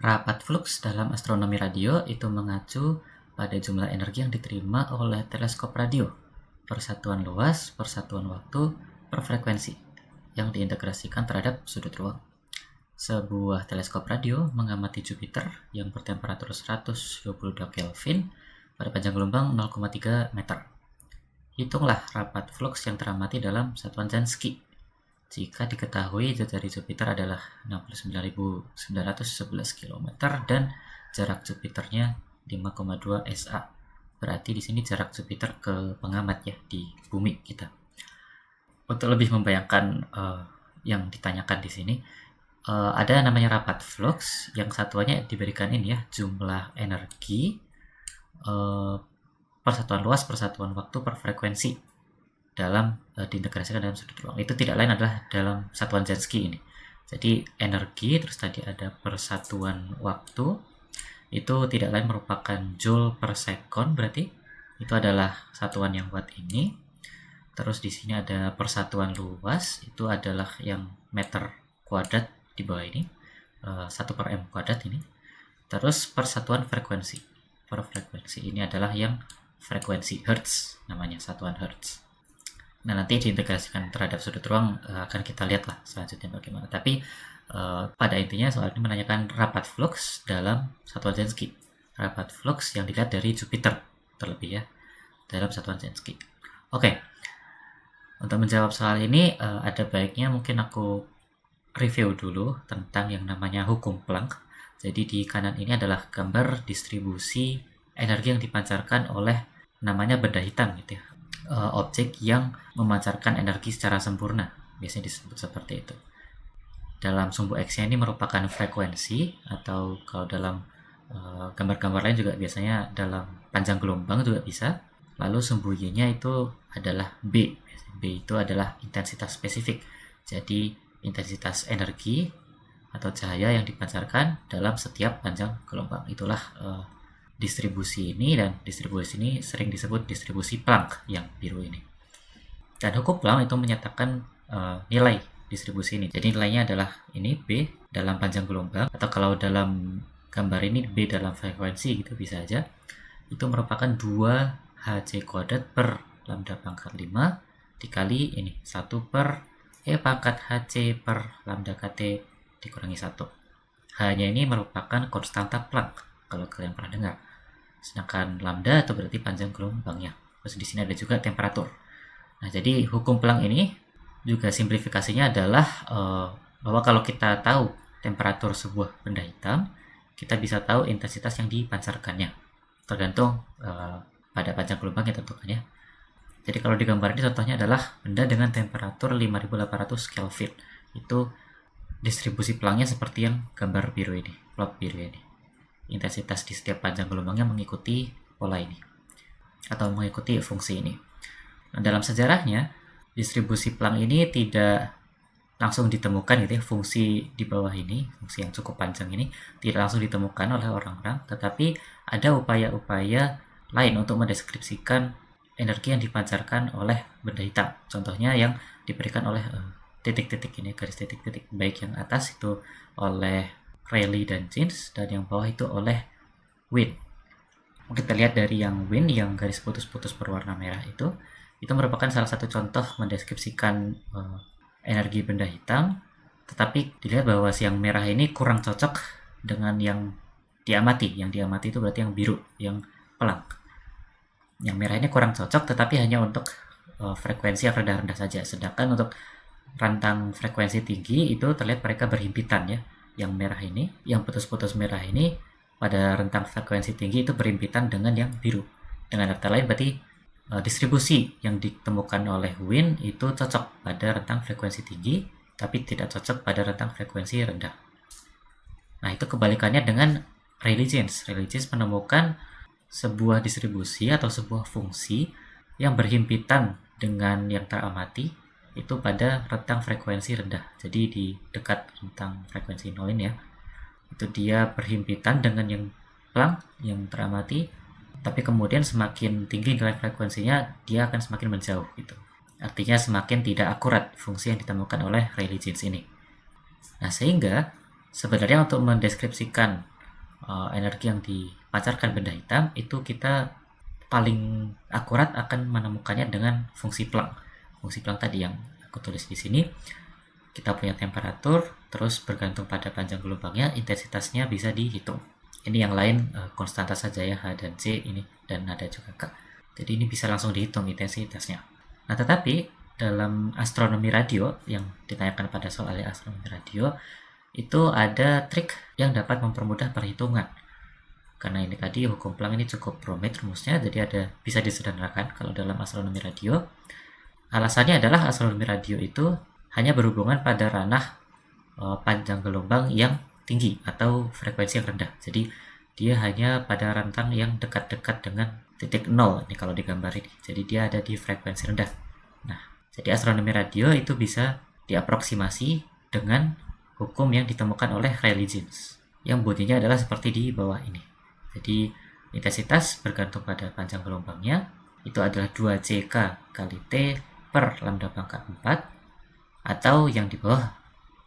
Rapat fluks dalam astronomi radio itu mengacu pada jumlah energi yang diterima oleh teleskop radio per satuan luas, per satuan waktu, per frekuensi yang diintegrasikan terhadap sudut ruang. Sebuah teleskop radio mengamati Jupiter yang bertemperatur 122 Kelvin pada panjang gelombang 0,3 meter. Hitunglah rapat fluks yang teramati dalam satuan Jansky. Jika diketahui jari Jupiter adalah 69.911 km dan jarak Jupiternya 5,2 SA. Berarti di sini jarak Jupiter ke pengamat ya di bumi kita. Untuk lebih membayangkan yang ditanyakan di sini, ada namanya rapat flux yang satuannya diberikan ini ya, jumlah energi per satuan luas, per satuan waktu, per frekuensi dalam diintegrasikan dalam sudut ruang. Itu tidak lain adalah dalam satuan Jansky ini. Jadi energi, terus tadi ada persatuan waktu, itu tidak lain merupakan joule per second, berarti itu adalah satuan yang watt ini. Terus di sini ada persatuan luas, itu adalah yang meter kuadrat di bawah ini, 1 per m kuadrat ini. Terus persatuan frekuensi, per frekuensi ini adalah yang frekuensi hertz, namanya satuan hertz. Nah, nanti diintegrasikan terhadap sudut ruang akan kita lihat lah selanjutnya bagaimana. Tapi pada intinya soal ini menanyakan rapat flux dalam satuan Jansky. Rapat flux yang dilihat dari Jupiter terlebih ya, dalam satuan Jansky. Oke, untuk menjawab soal ini ada baiknya mungkin aku review dulu tentang yang namanya hukum Planck. Jadi di kanan ini adalah gambar distribusi energi yang dipancarkan oleh namanya benda hitam gitu ya. Objek yang memancarkan energi secara sempurna, biasanya disebut seperti itu. Dalam sumbu X-nya ini merupakan frekuensi, atau kalau dalam gambar-gambar lain juga biasanya dalam panjang gelombang juga bisa. Lalu sumbu Y-nya itu adalah B. B itu adalah intensitas spesifik. Jadi intensitas energi atau cahaya yang dipancarkan dalam setiap panjang gelombang. Itulah distribusi ini, dan distribusi ini sering disebut distribusi Planck yang biru ini. Dan hukum Planck itu menyatakan nilai distribusi ini. Jadi nilainya adalah ini B dalam panjang gelombang, atau kalau dalam gambar ini B dalam frekuensi gitu bisa aja. Itu merupakan 2 Hc kuadrat per lambda pangkat 5 dikali ini 1 per E pangkat Hc per lambda kt dikurangi 1. H-nya ini merupakan konstanta Planck kalau kalian pernah dengar. Sedangkan lambda itu berarti panjang gelombangnya. Terus di sini ada juga temperatur. Nah, jadi hukum Planck ini juga simplifikasinya adalah bahwa kalau kita tahu temperatur sebuah benda hitam, kita bisa tahu intensitas yang dipancarkannya. Tergantung pada panjang gelombangnya tentunya. Jadi kalau di gambar ini contohnya adalah benda dengan temperatur 5800 Kelvin. Itu distribusi Planck-nya seperti yang gambar biru ini, plot biru ini. Intensitas di setiap panjang gelombangnya mengikuti pola ini atau mengikuti fungsi ini. Nah, dalam sejarahnya distribusi Planck ini tidak langsung ditemukan gitu ya, fungsi di bawah ini, fungsi yang cukup panjang ini tidak langsung ditemukan oleh orang-orang, tetapi ada upaya-upaya lain untuk mendeskripsikan energi yang dipancarkan oleh benda hitam. Contohnya yang diberikan oleh titik-titik ini, garis titik-titik, baik yang atas itu oleh Rayleigh dan Jaynes, dan yang bawah itu oleh Wien. Mungkin kita lihat dari yang Wien, yang garis putus-putus berwarna merah itu merupakan salah satu contoh mendeskripsikan energi benda hitam, tetapi dilihat bahwa yang merah ini kurang cocok dengan yang diamati. Yang diamati itu berarti yang biru, yang Planck. Yang merah ini kurang cocok, tetapi hanya untuk frekuensi yang rendah-rendah saja. Sedangkan untuk rantang frekuensi tinggi itu terlihat mereka berhimpitan ya. Yang merah ini, yang putus-putus merah ini pada rentang frekuensi tinggi itu berhimpitan dengan yang biru. Dengan kata lain berarti distribusi yang ditemukan oleh Wien itu cocok pada rentang frekuensi tinggi, tapi tidak cocok pada rentang frekuensi rendah. Nah, itu kebalikannya dengan Rayleigh-Jaynes. Rayleigh-Jaynes menemukan sebuah distribusi atau sebuah fungsi yang berhimpitan dengan yang teramati itu pada rentang frekuensi rendah. Jadi di dekat rentang frekuensi 0 ini ya, itu dia berhimpitan dengan yang Planck yang teramati, tapi kemudian semakin tinggi nilai frekuensinya dia akan semakin menjauh gitu. Artinya semakin tidak akurat fungsi yang ditemukan oleh Rayleigh-Jaynes ini. Nah, sehingga Sebenarnya untuk mendeskripsikan energi yang dipancarkan benda hitam itu kita paling akurat akan menemukannya dengan fungsi Planck. Fungsi Planck tadi yang aku tulis di sini, kita punya temperatur, terus bergantung pada panjang gelombangnya, intensitasnya bisa dihitung. Ini yang lain konstanta saja ya, H dan C ini, dan ada juga K. Jadi ini bisa langsung dihitung intensitasnya. Nah tetapi dalam astronomi radio yang ditanyakan pada soalnya astronomi radio, itu ada trik yang dapat mempermudah perhitungan. Karena ini tadi hukum Planck ini cukup rumit rumusnya, jadi bisa disederhanakan kalau dalam astronomi radio. Alasannya adalah astronomi radio itu hanya berhubungan pada ranah panjang gelombang yang tinggi atau frekuensi yang rendah. Jadi dia hanya pada rentang yang dekat-dekat dengan titik nol ini kalau digambar ini. Jadi dia ada di frekuensi rendah. Nah, jadi astronomi radio itu bisa diaproksimasi dengan hukum yang ditemukan oleh Rayleigh-Jeans yang bunyinya adalah seperti di bawah ini. Jadi intensitas bergantung pada panjang gelombangnya itu adalah 2CK kali T per lambda pangkat 4, atau yang di bawah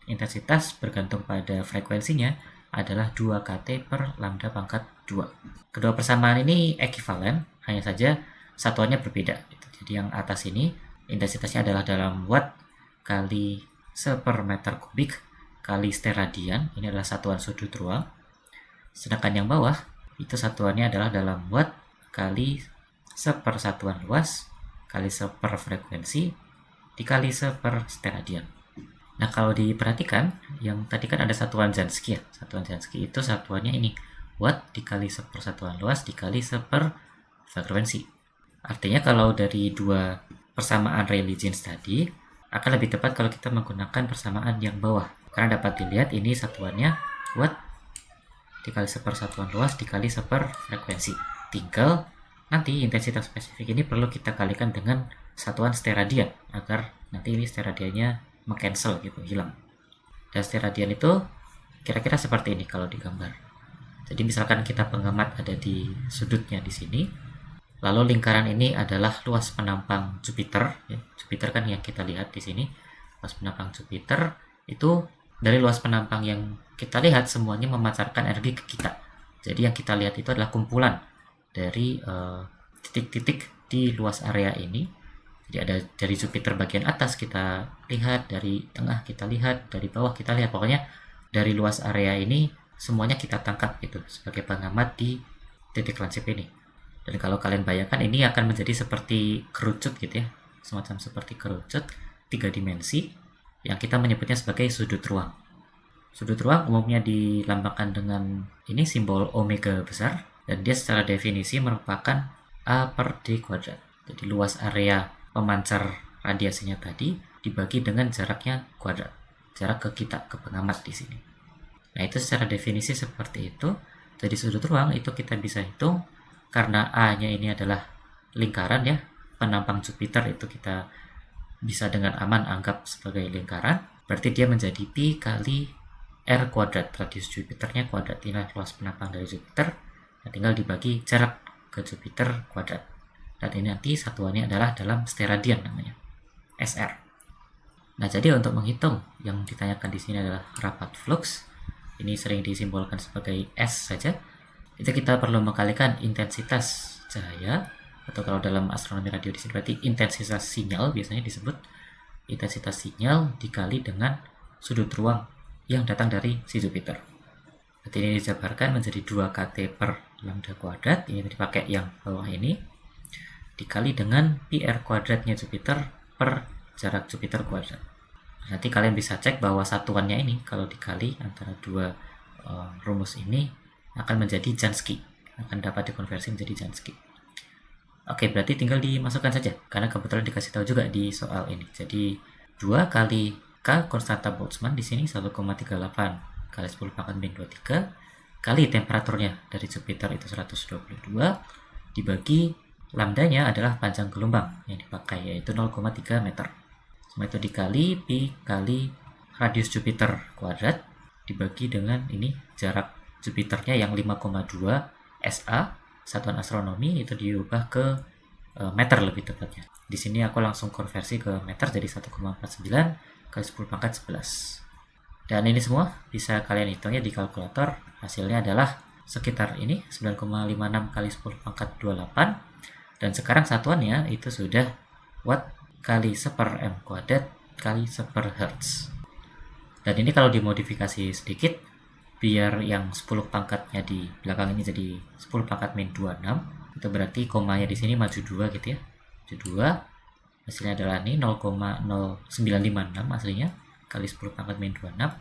intensitas bergantung pada frekuensinya adalah 2kT per lambda pangkat 2. Kedua persamaan ini ekivalen, hanya saja satuannya berbeda. Jadi yang atas ini intensitasnya adalah dalam watt kali sepermeter kubik kali steradian, ini adalah satuan sudut ruang. Sedangkan yang bawah itu satuannya adalah dalam watt kali sepersatuan luas kali seperfrekuensi dikali sepersteradian. Nah kalau diperhatikan, yang tadi kan ada satuan Jansky ya. Satuan Jansky itu satuannya ini, watt dikali sepersatuan luas dikali seperfrekuensi. Artinya kalau dari dua persamaan Rayleigh-Jeans tadi, akan lebih tepat kalau kita menggunakan persamaan yang bawah. Karena dapat dilihat ini satuannya watt dikali sepersatuan luas dikali seperfrekuensi. Tinggal nanti intensitas spesifik ini perlu kita kalikan dengan satuan steradian agar nanti ini steradiannya meng-cancel gitu, hilang. Dan steradian itu kira-kira seperti ini kalau digambar. Jadi misalkan kita pengamat ada di sudutnya di sini, lalu lingkaran ini adalah luas penampang Jupiter. Ya. Jupiter kan yang kita lihat di sini, luas penampang Jupiter itu dari luas penampang yang kita lihat semuanya memancarkan energi ke kita. Jadi yang kita lihat itu adalah kumpulan dari titik-titik di luas area ini. Jadi ada dari Jupiter bagian atas kita lihat, dari tengah kita lihat, dari bawah kita lihat. Pokoknya dari luas area ini semuanya kita tangkap gitu sebagai pengamat di titik lansip ini. Dan kalau kalian bayangkan ini akan menjadi seperti kerucut gitu ya, semacam seperti kerucut 3 dimensi yang kita menyebutnya sebagai sudut ruang. Sudut ruang umumnya dilambangkan dengan ini simbol omega besar, dan dia secara definisi merupakan A per D kuadrat. Jadi luas area pemancar radiasinya tadi dibagi dengan jaraknya kuadrat, jarak ke kita, ke pengamat di sini. Nah itu secara definisi seperti itu. Jadi sudut ruang itu kita bisa hitung karena A-nya ini adalah lingkaran ya, penampang Jupiter itu kita bisa dengan aman anggap sebagai lingkaran, berarti dia menjadi pi kali r kuadrat, radius Jupiternya kuadrat, ini luas penampang dari Jupiter, nah tinggal dibagi jarak ke Jupiter kuadrat, dan ini nanti satuannya adalah dalam steradian namanya, SR. Nah jadi untuk menghitung yang ditanyakan di sini adalah rapat flux, ini sering disimbolkan sebagai S saja, itu kita perlu mengkalikan intensitas cahaya, atau kalau dalam astronomi radio di sini berarti intensitas sinyal biasanya disebut, intensitas sinyal dikali dengan sudut ruang yang datang dari si Jupiter. Berarti ini dijabarkan menjadi 2kT per lambda kuadrat, ini dipakai yang bawah ini, dikali dengan pi r kuadratnya Jupiter per jarak Jupiter kuadrat. Nanti kalian bisa cek bahwa satuannya ini kalau dikali antara dua rumus ini akan menjadi Jansky, akan dapat dikonversi menjadi Jansky. Oke, berarti tinggal dimasukkan saja karena kebetulan dikasih tahu juga di soal ini. Jadi 2 kali K konstanta Boltzmann di sini 1,38 kali 10 pangkat min 23 kali temperaturnya dari Jupiter itu 122 dibagi lambdanya adalah panjang gelombang yang dipakai yaitu 0,3 meter. Semua itu dikali pi kali radius Jupiter kuadrat dibagi dengan ini jarak Jupiternya yang 5,2 SA, satuan astronomi itu diubah ke meter lebih tepatnya. Di sini aku langsung konversi ke meter jadi 1,49 kali 10 pangkat 11. Dan ini semua bisa kalian hitungnya di kalkulator. Hasilnya adalah sekitar ini 9,56 kali 10 pangkat 28. Dan sekarang satuannya itu sudah watt kali 1/m kuadrat kali 1/hertz. Dan ini kalau dimodifikasi sedikit, biar yang 10 pangkatnya di belakang ini jadi 10 pangkat min 26, itu berarti komanya di sini maju 2 gitu ya. Maju 2, hasilnya adalah ini 0,0956 aslinya kali 10 pangkat min 26.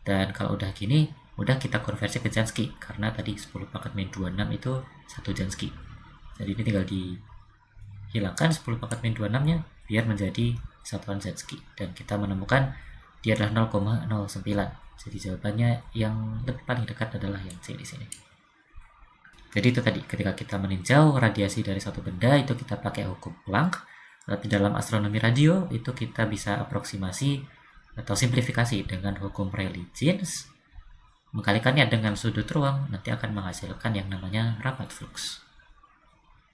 Dan kalau udah gini, udah kita konversi ke Jansky, karena tadi 10 pangkat min 26 itu 1 Jansky. Jadi ini tinggal dihilangkan 10 pangkat min 26 nya biar menjadi satuan Jansky, dan kita menemukan dia adalah 0,09. Jadi jawabannya yang lebih paling dekat adalah yang C di sini. Jadi itu tadi, ketika kita meninjau radiasi dari suatu benda itu kita pakai hukum Planck. Tapi dalam astronomi radio itu kita bisa aproksimasi atau simplifikasi dengan hukum Rayleigh-Jeans. Mengkalikannya dengan sudut ruang nanti akan menghasilkan yang namanya rapat flux.